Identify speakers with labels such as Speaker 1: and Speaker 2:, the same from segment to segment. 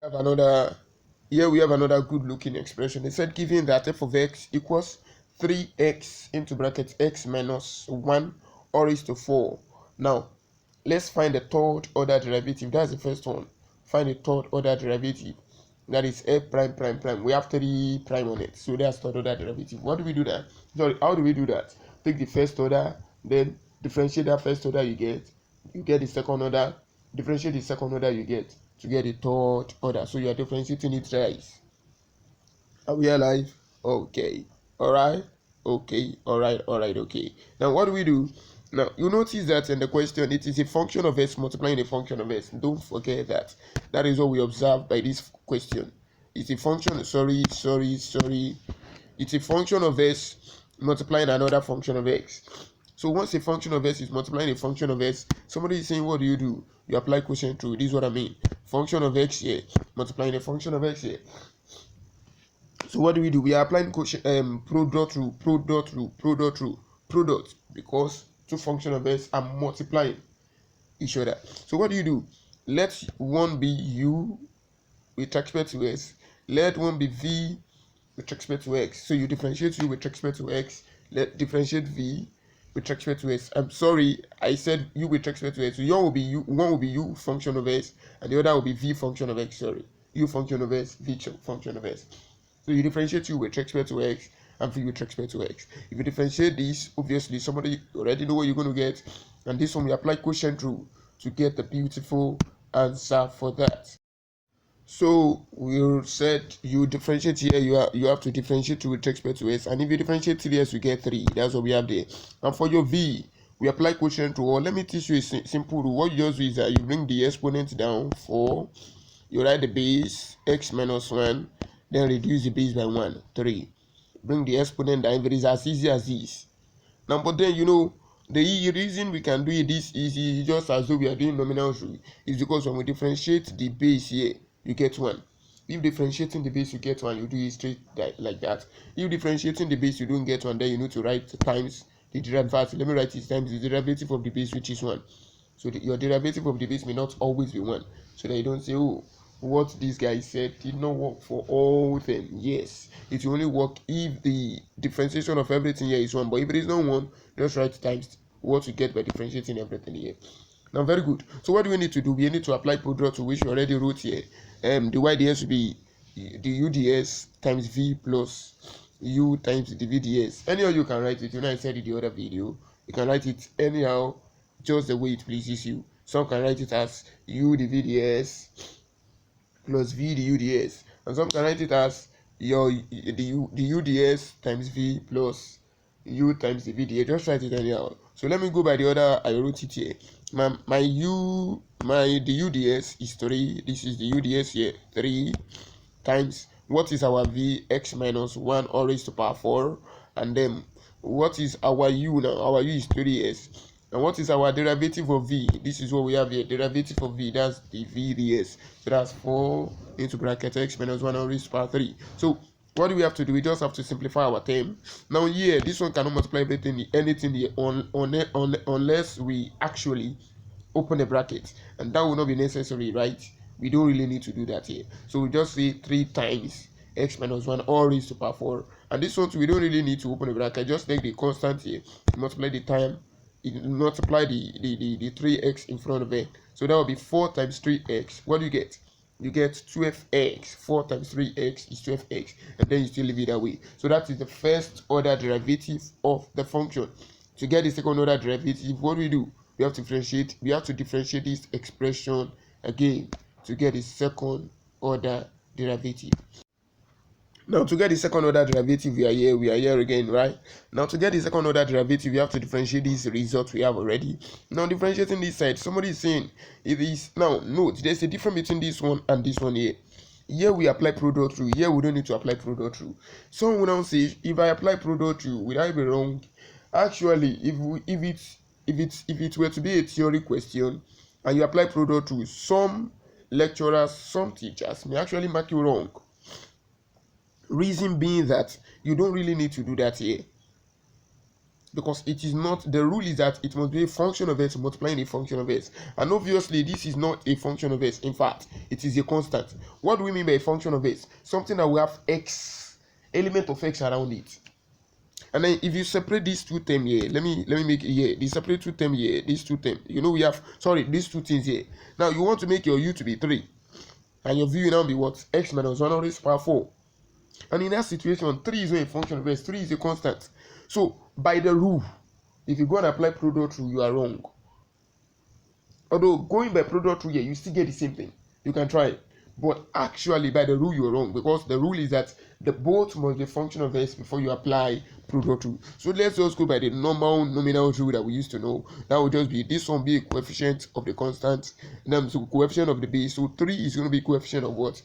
Speaker 1: Have another Here we have another good looking expression. It said given that f of x equals 3x into bracket x minus 1 or raised to 4. Now let's find the third order derivative. That's the first one. Find the third order derivative. That is f prime prime prime. We have 3 prime on it, so that's third order derivative. What do we do that? Sorry, how do we do that? Take the first order, then differentiate that first order, you get the second order, differentiate the second order, you get to get the third order. So you are differentiating it twice. Are we alive? Okay. Alright. Okay. Alright. Okay. Now what do we do? Now you notice that in the question it is a function of s multiplying a function of s. Don't forget that. That is what we observe by this question. It's a function. Sorry. It's a function of s multiplying another function of x. So once a function of s is multiplying a function of s, somebody is saying, what do? You apply quotient rule. This is what I mean. Function of x here multiplying a function of x here. So what do? We are applying quotient product rule, product, because two functions of s are multiplying each other. So what do? Let one be u with respect to s, let one be v with respect to x. So you differentiate u with respect to x, let differentiate v with respect to s. I'm sorry, I said u with respect to x. So one will be u function of s, and the other will be v function of x. Sorry, u function of s, v function of s. So you differentiate u with respect to x and v with respect to x. If you differentiate this, obviously somebody already know what you're going to get, and this one we apply quotient rule to get the beautiful answer for that. So we said you differentiate here, you have to differentiate with respect to s, and if you differentiate 3s, you get 3. That's what we have there. And for your v, we apply quotient rule. Or let me teach you a simple rule. What you just do is that you bring the exponent down 4, you write the base x minus 1, then reduce the base by 1, 3. Bring the exponent down. It is as easy as this. Now, but then the reason we can do it this easy, just as though we are doing nominal rule, is because when we differentiate the base here, you get 1. If differentiating the base you get 1, you do it straight like that. If differentiating the base you don't get 1, then you need to write times the derivative. Let me write it times the derivative of the base, which is 1. So your derivative of the base may not always be 1, so that you don't say, oh, what this guy said did not work for all of them. Yes, it will only work if the differentiation of everything here is 1. But if it is not 1, just write times what you get by differentiating everything here. Now, very good. So what do we need to do? We need to apply product to which we already wrote here. The yds will be the uds times v plus u times the vds. Anyhow you can write it. I said in the other video, you can write it anyhow, just the way it pleases you. Some can write it as u the vds plus v the uds, and some can write it as the uds times v plus u times the vda. Just write it anyhow. So let me go by the order I wrote it here. The uds is 3. This is the uds here, 3 times what is our v, x minus 1 all raised to power 4, and then what is our u now? Our u is 3s. And what is our derivative of v? This is what we have here. Derivative of v, that's the vds. So that's 4 into bracket x minus 1 all raised to power 3. So what do we have to do? We just have to simplify our term. Now here, this one cannot multiply anything here unless we actually open a bracket, and that will not be necessary, right? We don't really need to do that here. So we just say 3 times x minus 1 all raised to power 4. And this one too, we don't really need to open a bracket. Just take the constant here, multiply the time, multiply the 3x in front of it. So that will be 4 times 3x. What do you get? You get 12x. 4 times 3x is 12x, and then you still leave it that way. So that is the first order derivative of the function. To get the second order derivative, what do we do? We have to differentiate this expression again to get the second order derivative. Now, to get the second order derivative, we are here again, right? Now, to get the second order derivative, we have to differentiate this result we have already. Now, differentiating this side, somebody is saying it is. Now, note, there's a difference between this one and this one here. Here we apply product rule. Here we don't need to apply product rule. Someone will now say, if I apply product rule, will I be wrong? Actually, if it were to be a theory question and you apply product rule, some lecturers, some teachers may actually mark you wrong. Reason being that you don't really need to do that here. because it is not, the rule is that it must be a function of s multiplying a function of s, and obviously this is not a function of s. In fact, it is a constant. What do we mean by a function of s? Something that we have x element of x around it. And then if you separate these two terms here, let me make it here, the separate two terms here, these two terms, we have, sorry, these two things here. Now you want to make your u to be 3, and your v will now be what? X minus 1 raised to power 4. And in that situation, 3 is not a function of s, 3 is a constant. So by the rule, if you go and apply product rule, you are wrong. Although going by product rule here, you still get the same thing. You can try it. But actually, by the rule, you are wrong, because the rule is that the both must be a function of s before you apply product rule. So let's just go by the normal nominal rule that we used to know. That will just be, this one be a coefficient of the constant, and then so coefficient of the base. So 3 is going to be coefficient of what?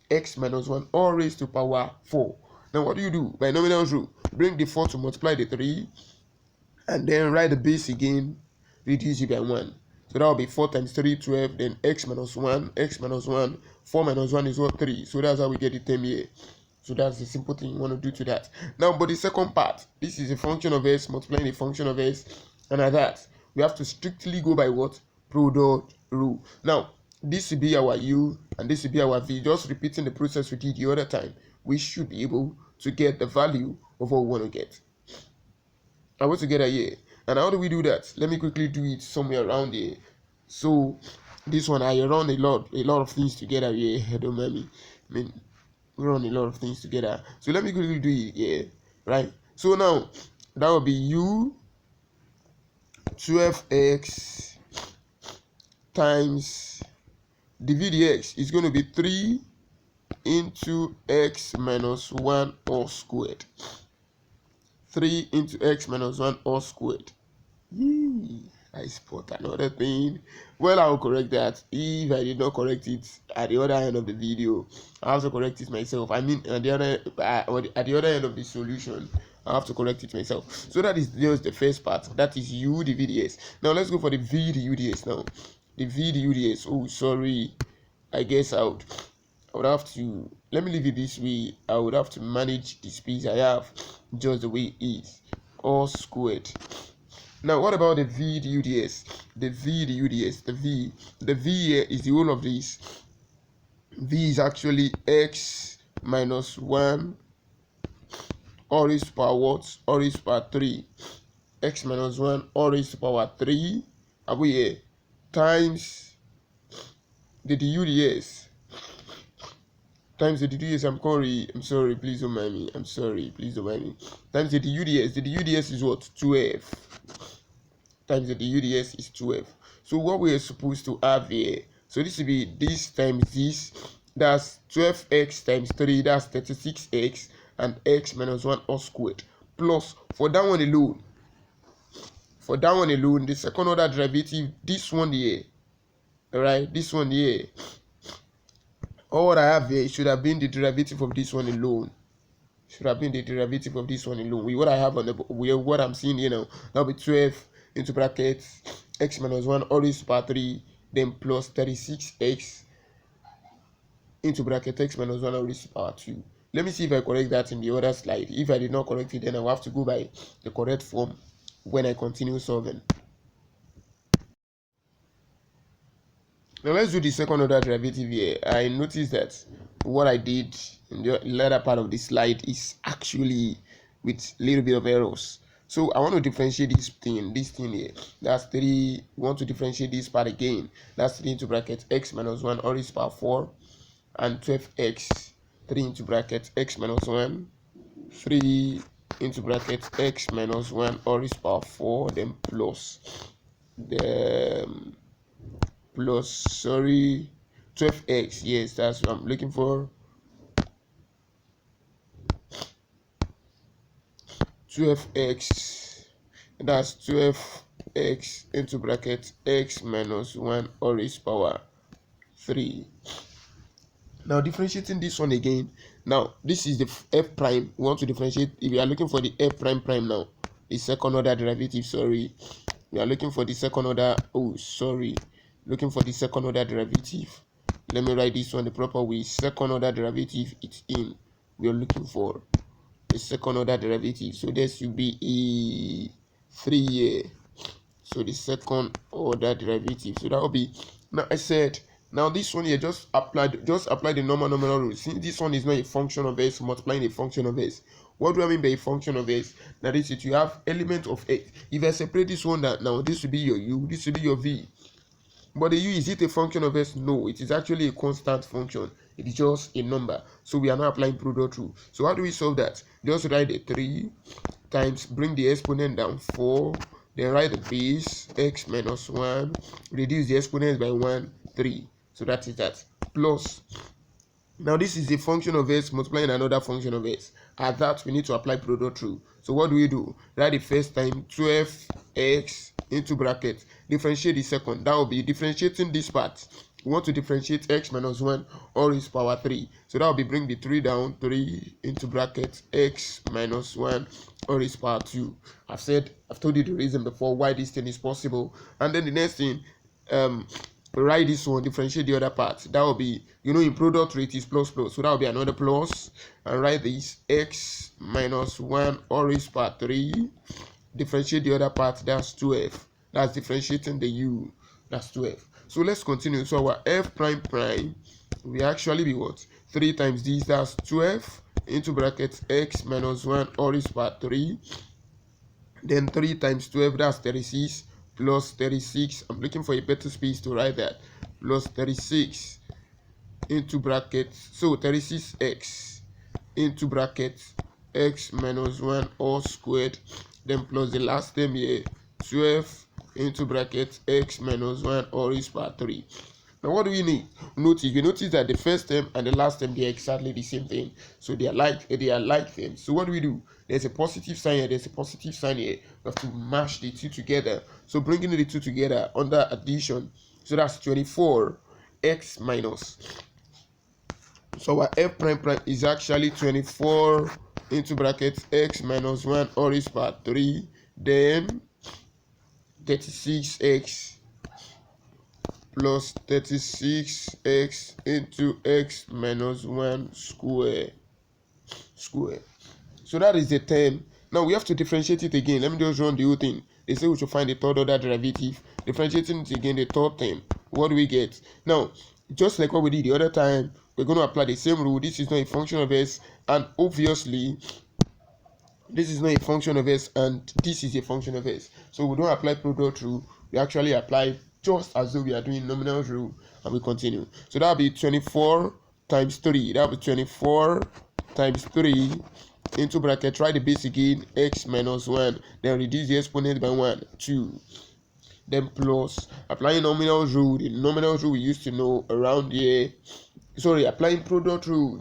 Speaker 1: X minus 1 all raised to power 4. Now what do? By nominal rule, bring the 4 to multiply the 3, and then write the base again, reduce it by 1. So that will be 4 times 3, 12, then x minus 1, 4 minus 1 is what? 3. So that's how we get the term here. So that's the simple thing you want to do to that. Now, but the second part, this is a function of s multiplying a function of s, and at that, we have to strictly go by what? Product rule. Now, this will be our u, and this will be our v. Just repeating the process we did the other time, we should be able to get the value of what we want to get. I want to get a here. And how do we do that? Let me quickly do it somewhere around here. So this one, I run a lot of things together here. Don't mind me. I mean, we run a lot of things together. So let me quickly do it here, right? So now that will be u 12x times the v dx is going to be 3 into x minus 1 all squared. 3 into x minus 1 all squared. Yee, I spot another thing. Well, I will correct that. If I did not correct it at the other end of the video, I have to correct it myself. I mean, at the other end of the solution, I have to correct it myself. So that is just the first part. That is u the VDS. Now let's go for the v the UDS now. The v the UDS. Oh, sorry. I guess I would have to, let me leave it this way. I would have to manage the space I have just the way it is, all squared. Now what about the v the UDS? The v the UDS, the v here is the whole of this. V is actually x minus 1 all raised to power what? All raised to power 3. X minus 1 all raised to power 3 are we here times the UDS times the DUDS. I'm sorry, please don't mind me. I'm sorry, please don't mind me. Times the DUDS. The DUDS is what? 12. Times the DUDS is 12. So what we are supposed to have here, so this will be this times this. That's 12x times 3. That's 36x and x minus 1 all squared. Plus, for that one alone, the second order derivative, this one here, alright, this one here, all what I have here should have been the derivative of this one alone. With what I have on the, with what I'm seeing here now, that'll be 12 into brackets x minus 1 all raised to power 3, then plus 36x into bracket x minus 1 all raised to power 2. Let me see if I correct that in the other slide. If I did not correct it, then I will have to go by the correct form when I continue solving. Now let's do the second order derivative here. I noticed that what I did in the latter part of the slide is actually with a little bit of errors. So I want to differentiate this thing here. That's 3. We want to differentiate this part again. That's 3 into bracket x minus 1 all raised to power 4 and 12x 3 into bracket x minus 1 3 into bracket x minus 1 all raised to power 4, then plus the plus, sorry, 12x. Yes, that's what I'm looking for. 12x, that's 12x into bracket x minus 1 all raised to power 3. Now differentiating this one again. Now this is the f prime. We want to differentiate. If we are looking for the f prime now, the second order derivative, sorry, we are looking for the second order, looking for the second order derivative. Let me write this one the proper way. Second order derivative, it's in. We are looking for the second order derivative. So this will be 3 here. So the second order derivative. So that will be, now I said, now this one here, just apply the normal nominal rule. Since this one is not a function of s, multiplying a function of s. What do I mean by a function of s? Now this is, you have element of x. If I separate this one, that now this will be your u, this will be your v. But the u, is it a function of s? No, it is actually a constant function. It is just a number. So we are not applying product rule. So how do we solve that? Just write the 3 times, bring the exponent down, 4, then write the base, x minus 1, reduce the exponents by 1, 3. So that is that. Plus, now this is a function of s multiplying another function of s. At that, we need to apply product rule. So what do we do? Write the first time 12x into bracket. Differentiate the second. That will be differentiating this part. We want to differentiate x minus 1 all raised to power 3. So that will be bring the 3 down, 3 into bracket x minus 1 all raised to power 2. I've told you the reason before why this thing is possible. And then the next thing, write this one, differentiate the other part. That will be, in product rate is plus plus. So that will be another plus. And write this x minus 1 all raised to power 3. Differentiate the other part, that's 2f. That's differentiating the u. That's 2f. So let's continue. So our f prime prime will actually be what? 3 times this, that's 12 into bracket x minus 1 all raised to power 3. Then 3 times 12, that's 36, plus 36. I'm looking for a better space to write that. Plus 36 into bracket. So 36x into bracket x minus 1 all squared. Then plus the last term here, 12 into bracket x minus 1 all raised to power 3. Now what do we need? We notice that the first term and the last term, they are exactly the same thing. So they are like things. So what do? There's a positive sign here, there's a positive sign here. We have to mash the two together. So bringing the two together under addition. So that's 24x minus. So our f prime prime is actually 24 into bracket x minus 1 all raised to power 3. Then 36x plus 36x into x minus 1 square. So that is the term. Now we have to differentiate it again. Let me just run the whole thing. They say we should find the third order derivative. Differentiating it again, the third term. What do we get? Now, just like what we did the other time, we're going to apply the same rule. This is not a function of s, and obviously this is not a function of s, and this is a function of s. So we don't apply product rule. We actually apply just as though we are doing nominal rule, and we continue. So that will be 24 times 3. That will be 24 times 3 into bracket. Write the base again, x minus 1. Then reduce the exponent by 1, 2. Then plus, applying nominal rule, the nominal rule we used to know around here. Applying product rule.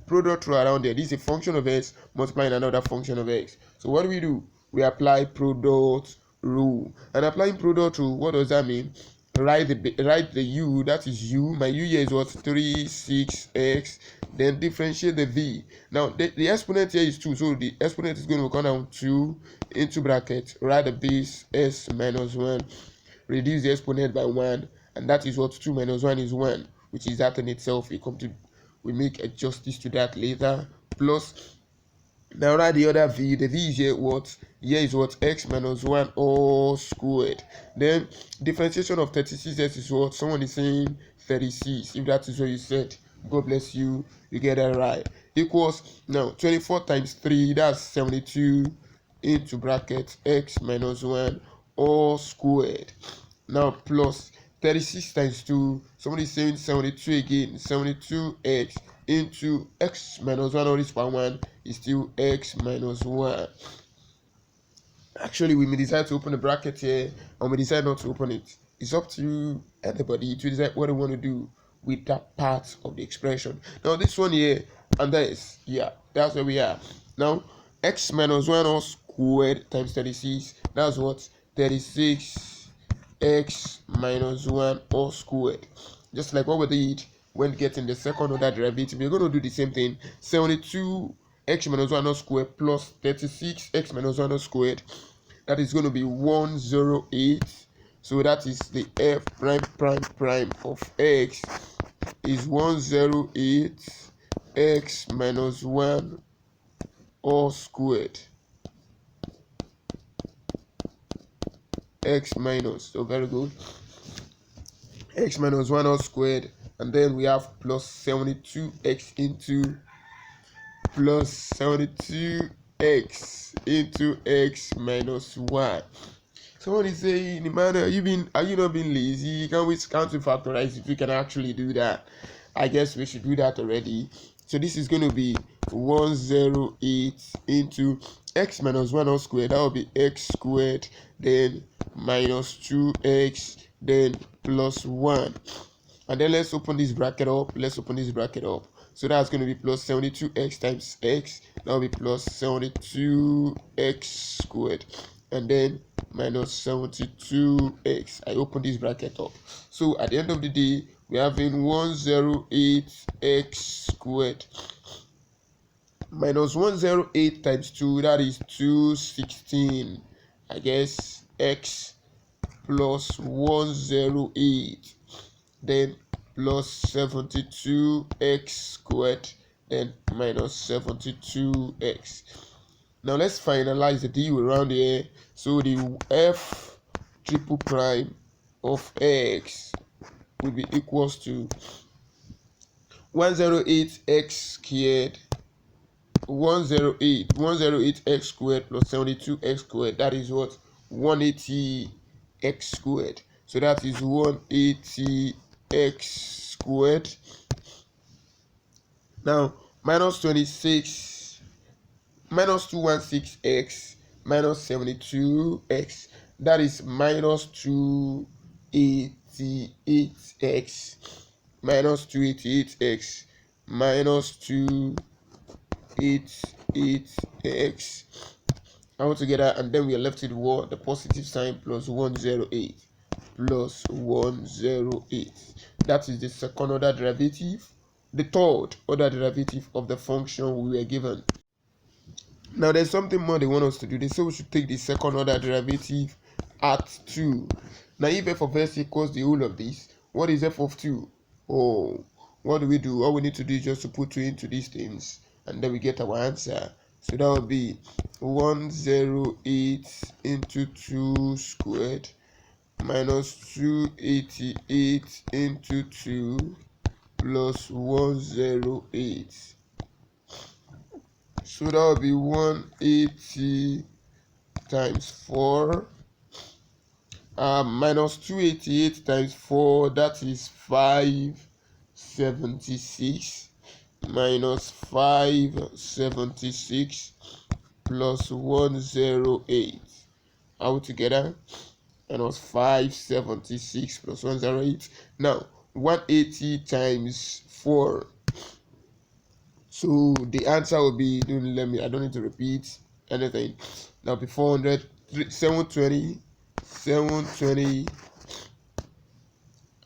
Speaker 1: Product rule around there. This is a function of s multiplying another function of x. So what do? We apply product rule. And applying product rule, what does that mean? Write the u, that is u. My u here is what? 3, 6x. Then differentiate the v. Now the exponent here is 2, so the exponent is going to come down 2 into bracket. Write the base s minus 1. Reduce the exponent by 1, and that is what? 2 minus 1 is 1, which is that in itself. We make a justice to that later. Plus, now write the other v. The v is here what? Here is what? X minus 1 all squared. Then differentiation of 36x is what? Someone is saying 36. If that is what you said, God bless you. You get that right. Equals, now 24 times 3, that's 72 into bracket x minus 1 all squared. Now plus 36 times 2, somebody is saying 72 again, 72x into x minus 1 all raised to power 1 is still x minus 1. Actually, we may decide to open the bracket here, or we decide not to open it. It's up to anybody to decide what they want to do with that part of the expression. Now this one here, and that's where we are. Now x minus 1 all squared times 36, that's what? 36 x minus 1 all squared. Just like what we did when getting the second order derivative, we're going to do the same thing. 72 x minus 1 all squared plus 36 x minus 1 all squared. That is going to be 108. So that is the f prime of x is 108 x minus 1 all squared. x minus, so very good, x minus 1 all squared, and then we have plus 72x into plus 72x into x minus 1. Someone is saying, Emmanuel, are you not being lazy? Can we count to factorize if we can actually do that? I guess we should do that already. So this is going to be 108 into x minus 1 all squared. That will be x squared, then minus 2x, then plus 1. And then let's open this bracket up. So that's going to be plus 72x times x. That will be plus 72x squared. And then minus 72x. I open this bracket up. So at the end of the day, we are having 108x squared minus 108 times 2, that is 216. I guess x plus 108, then plus 72x squared, then minus 72x. Now let's finalize the deal around here. So the f triple prime of x will be equals to 108x squared, 108x squared plus 72x squared. That is what? 180x squared. So that is 180x squared. Now minus 26 minus 216x minus 72x, that is minus 288x minus 288x minus 288x all together, and then we are left with what? The positive sign plus 108 plus 108. That is the second order derivative, the third order derivative of the function we were given. Now there's something more they want us to do. They say we should take the second order derivative at 2. Now if f of s equals the whole of this, what is f of 2? Oh, what do we do? All we need to do is just to put 2 into these things, and then we get our answer. So that would be 108 into 2 squared minus 288 into 2 plus 108. So that would be 180 times 4 minus 288 times 4, that is 576 minus 576 plus 108 all together, and was 576 plus 108. Now 180 times 4, so the answer will be, I don't need to repeat anything. Now be 400, 720,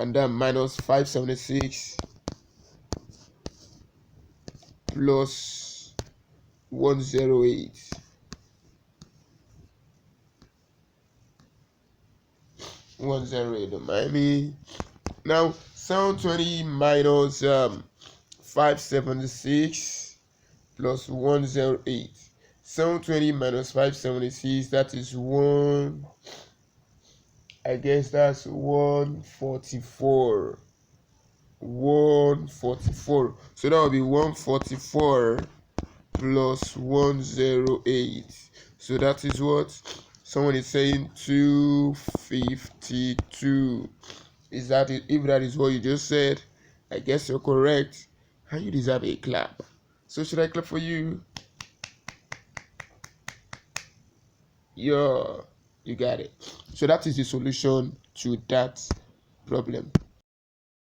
Speaker 1: and then minus 576 plus 108. Don't mind me. Now 720 minus 576 plus 108. 720 minus 576, that is 1. I guess that's 144. 144. So that will be 144 plus 108. So that is what? Someone is saying 252. Is that it? If that is what you just said, I guess you're correct, and you deserve a clap. So should I clap for you? Yeah, you got it. So that is the solution to that problem.